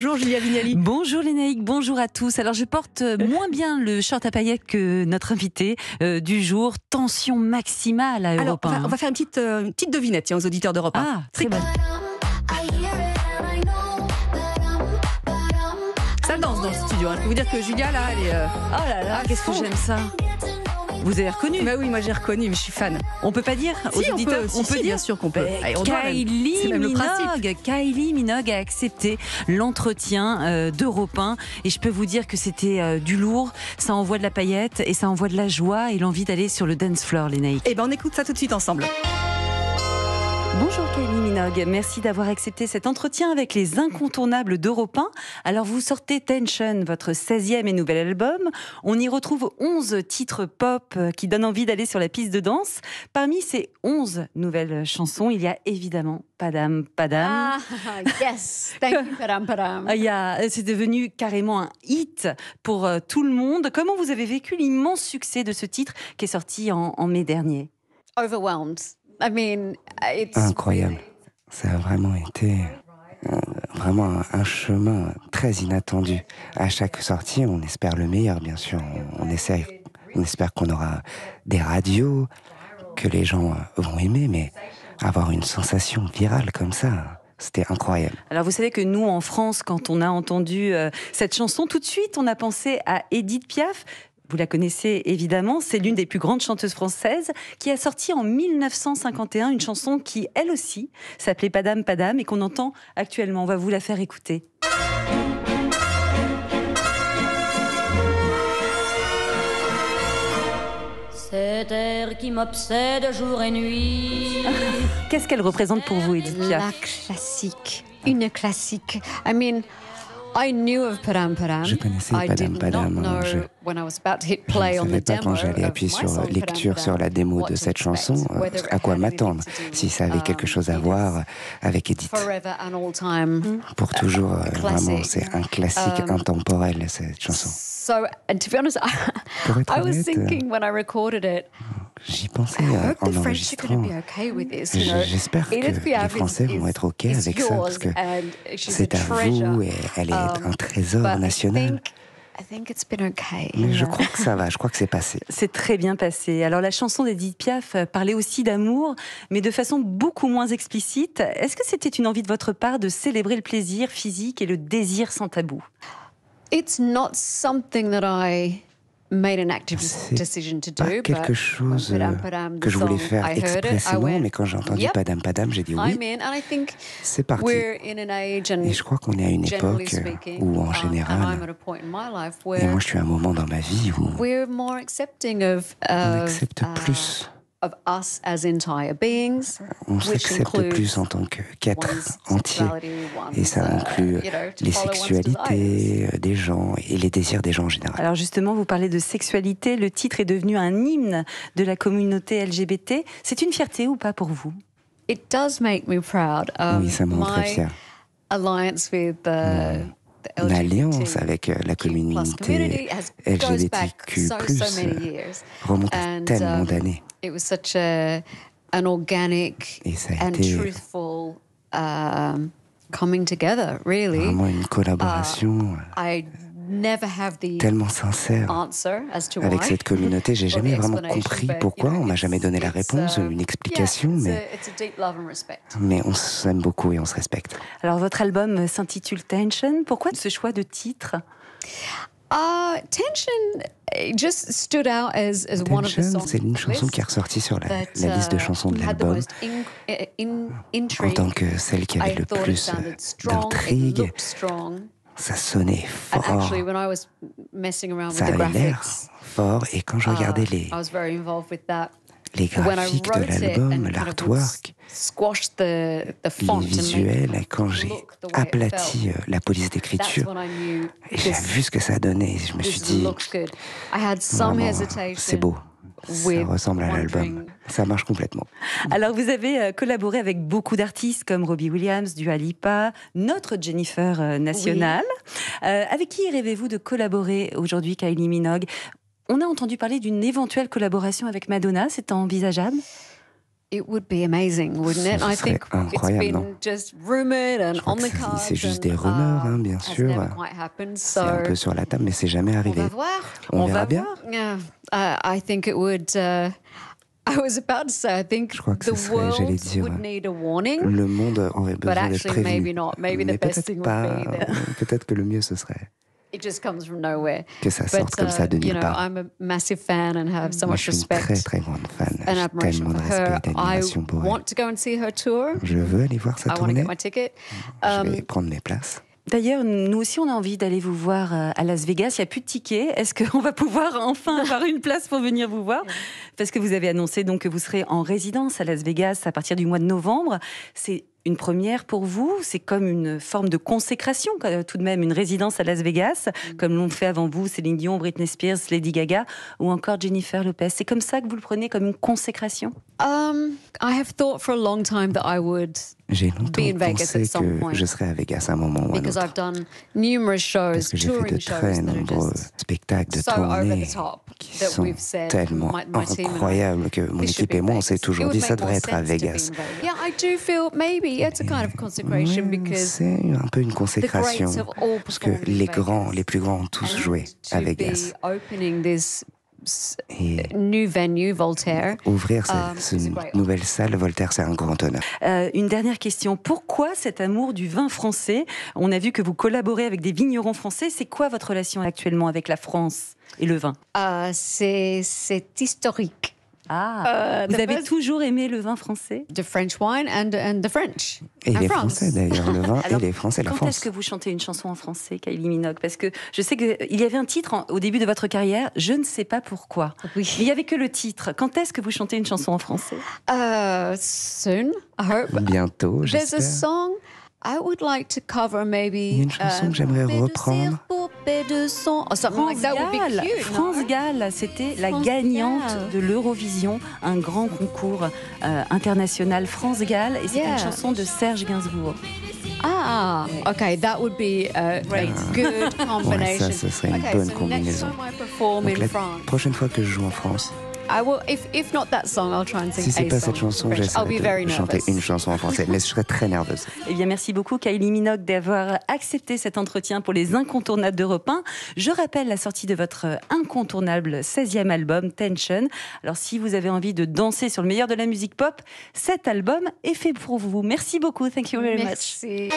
Bonjour Julia Vignali. Bonjour Lénaïque, bonjour à tous. Alors je porte moins bien le short à paillettes que notre invité du jour. Tension maximale à Alors Europe 1. on va faire une petite devinette tiens, aux auditeurs d'Europe 1. Ah, très bonne. Ça danse dans le studio. Je peux vous dire que Julia là, elle est. Oh là là, qu'est-ce que j'aime ça. Vous avez reconnu? Bah oui, moi j'ai reconnu, mais je suis fan. On peut pas dire aux Si, auditeurs. on peut dire, bien sûr qu'on peut. Allez, on doit même. C'est même le principe. Kylie Minogue a accepté l'entretien d'Europe 1 et je peux vous dire que c'était du lourd. Ça envoie de la paillette et ça envoie de la joie et l'envie d'aller sur le dance floor, Lénaïque. Eh ben on écoute ça tout de suite ensemble. Bonjour Kylie Minogue, merci d'avoir accepté cet entretien avec les incontournables d'Europe 1. Alors vous sortez Tension, votre 16e et nouvel album. On y retrouve 11 titres pop qui donnent envie d'aller sur la piste de danse. Parmi ces 11 nouvelles chansons, il y a évidemment Padam Padam. Ah, yes, thank you, Padam Padam. C'est devenu carrément un hit pour tout le monde. Comment vous avez vécu l'immense succès de ce titre qui est sorti en mai dernier? Overwhelmed. I mean, it's incroyable. Ça a vraiment été vraiment un chemin très inattendu. À chaque sortie, on espère le meilleur, bien sûr. On espère qu'on aura des radios, que les gens vont aimer, mais avoir une sensation virale comme ça, c'était incroyable. Alors vous savez que nous, en France, quand on a entendu cette chanson, tout de suite, on a pensé à Édith Piaf. Vous la connaissez évidemment, c'est l'une des plus grandes chanteuses françaises qui a sorti en 1951 une chanson qui, elle aussi, s'appelait Padam Padam et qu'on entend actuellement. On va vous la faire écouter. Cet air qui m'obsède jour et nuit. Qu'est-ce qu'elle représente pour vous, Édith Piaf? la classique, une classique. I mean, I knew of Padam Padam. Je connaissais I Padam did Padam. not know Je when I was about to hit ne play on savais the pas demo quand j'allais of appuyer my sur song, Padam lecture Padam, sur la démo what de to cette expect, chanson, whether it à quoi had anything m'attendre, to do, si ça avait quelque chose à it voir is avec Edith. Forever and all time. Pour toujours, vraiment, classic. c'est un classique intemporel, cette chanson. So, and to be honest, Pour être I was honnête, thinking when I recorded it, j'y pensais I hope en the French are going enregistrant. to be okay with this. You know, J'espère que Edith Piaf les Français vont être OK is avec ça, parce yours que and she's c'est a à treasure. vous et elle est un trésor But national. I think it's been okay. Mais je crois que ça va, je crois que c'est passé. C'est très bien passé. Alors la chanson d'Édith Piaf parlait aussi d'amour, mais de façon beaucoup moins explicite. Est-ce que c'était une envie de votre part de célébrer le plaisir physique et le désir sans tabou? It's not something that I made an active decision to do. Pas quelque chose que je voulais faire expressément, mais quand j'ai entendu Yep, Padam Padam, j'ai dit I'm oui, in, and I think c'est parti. we're in an age, and Et je crois qu'on est à une generally époque speaking, où, en and I'm général, at a point in my life et moi where je suis à un moment dans ma vie où we're more accepting of on accepte plus, of us as entire beings, on which s'accepte includes plus en tant qu'être one's entier. sexuality, Et ça one's, inclut you know, to les follow one's sexualités des gens et les désirs des gens en général. Alors justement, vous parlez de sexualité. Le titre est devenu un hymne de la communauté LGBT. C'est une fierté ou pas pour vous? It does make me proud. Oui, ça me rend très My fier. alliance with the Une alliance LGBT avec la communauté LGBTQ+, remonte à tellement d'années. It was such an organic Et ça a and été truthful coming together, really. vraiment une collaboration I never have the tellement sincère answer as to avec why. cette communauté. J'ai or jamais the vraiment explanation, compris but, pourquoi. you know, On m'a jamais donné la réponse, une explication, it's a deep love and respect. mais on s'aime beaucoup et on se respecte. Alors votre album s'intitule Tension. Pourquoi ce choix de titre? Tension just stood out as one of the Tension, songs. c'est une chanson qui est ressortie sur la liste de chansons de l'album en tant que celle qui avait le plus d'intrigue. Ça sonnait And fort, actually, when I was messing around ça with the avait l'air graphics, fort. Et quand je regardais I was very involved with that. les When I graphiques de wrote it l'album, and kind of l'artwork, squashed the les font to visuels, make it quand j'ai look the way it aplati felt, la police that's d'écriture, when I knew et j'ai vu ce que ça donnait, et je me suis this dit, looks good. I had some vraiment, hesitation. c'est beau, ça with ressemble à l'album, wondering- ça marche complètement. Alors vous avez collaboré avec beaucoup d'artistes comme Robbie Williams, Dua Lipa, notre Jennifer nationale. Avec qui rêvez-vous de collaborer aujourd'hui, Kylie Minogue? On a entendu parler d'une éventuelle collaboration avec Madonna, c'est envisageable? It would be amazing, wouldn't it? Ce serait incroyable, it's non? been just rumored and on the cards. C'est juste des rumeurs, hein, bien sûr. Never quite happened, C'est un peu sur la table, mais c'est jamais arrivé. On va voir. On verra bien. Yeah, I think it would. I was about to say, I think Je crois que the ce serait, j'allais world dire, would need a warning. Le monde aurait But besoin d'être actually, prévenu. maybe not. Maybe the Mais best peut-être thing pas. would be that Peut-être que le mieux ce serait it just comes from nowhere. que ça sorte comme ça de You nulle know, part. I'm a massive fan and have so Moi, much je suis une respect très très grande fan. and J'ai admiration tellement de for respect her. et d'admiration I pour elle. want to go and see her tour. Je veux aller voir sa I want to tournée. get my ticket. Je vais prendre mes places. D'ailleurs, nous aussi, on a envie d'aller vous voir à Las Vegas. Il n'y a plus de tickets. Est-ce qu'on va pouvoir enfin avoir une place pour venir vous voir? Parce que vous avez annoncé donc que vous serez en résidence à Las Vegas à partir du mois de novembre. C'est une première pour vous. C'est comme une forme de consécration, tout de même, une résidence à Las Vegas, comme l'ont fait avant vous Céline Dion, Britney Spears, Lady Gaga ou encore Jennifer Lopez. C'est comme ça que vous le prenez, comme une consécration? I have thought for a long time that I would J'ai longtemps be in Vegas pensé at some que point. je serais à Vegas à un moment ou à un because autre. I've done numerous Parce shows, que j'ai fait de touring shows très that are nombreux just spectacles de so over tournée the top qui that sont we've said, tellement my team and I, incroyables que mon this should équipe be et moi, on s'est Vegas. toujours It dit would ça make devrait more être à sense to be Vegas. in Vegas. Yeah, I do feel maybe it's a kind of consecration Oui, because c'est un peu une consécration the greats have all parce que performed in les Vegas. grands, les plus grands ont tous joué à to Vegas. be opening this Et new venue, Voltaire. ouvrir c'est cette great. nouvelle salle Voltaire, c'est un grand honneur. Une dernière question. Pourquoi cet amour du vin français? On a vu que vous collaborez avec des vignerons français. C'est quoi votre relation actuellement avec la France et le vin? C'est historique. Vous the avez best- toujours aimé le vin français? The French wine and the French. Et and les France. Français d'ailleurs, le vin Alors, et les Français, la Quand France. est-ce que vous chantez une chanson en français, Kylie Minogue? Parce que je sais qu'il y avait un titre au début de votre carrière, je ne sais pas pourquoi. Oui. Mais il n'y avait que le titre. Quand est-ce que vous chantez une chanson en français? Soon, I hope. Bientôt, There's a j'espère. song I would like to cover, maybe. Il y a une chanson que j'aimerais Poupée de reprendre. cire, poupée de son, or something like that would be cute. no? France Gall, c'était la France gagnante Gall. de l'Eurovision, un grand concours international. France Gall, et c'est Yeah. une chanson de Serge Gainsbourg. Okay, that would be a good combination. Ouais, ça, ce serait une okay, bonne so combinaison. Next time I perform Donc in la France, prochaine fois que je joue en France, I will. If not that song, I'll try and sing si c'est a pas song cette chanson, in French. I'll be j'essaierai very de chanter nervous. une chanson en français, mais je serais très nerveuse. Eh bien, merci beaucoup, Kylie Minogue, d'avoir accepté cet entretien pour les incontournables d'Europe 1. Je rappelle la sortie de votre incontournable 16e album, Tension. Alors, si vous avez envie de danser sur le meilleur de la musique pop, cet album est fait pour vous. Merci beaucoup. Thank you very much. Merci.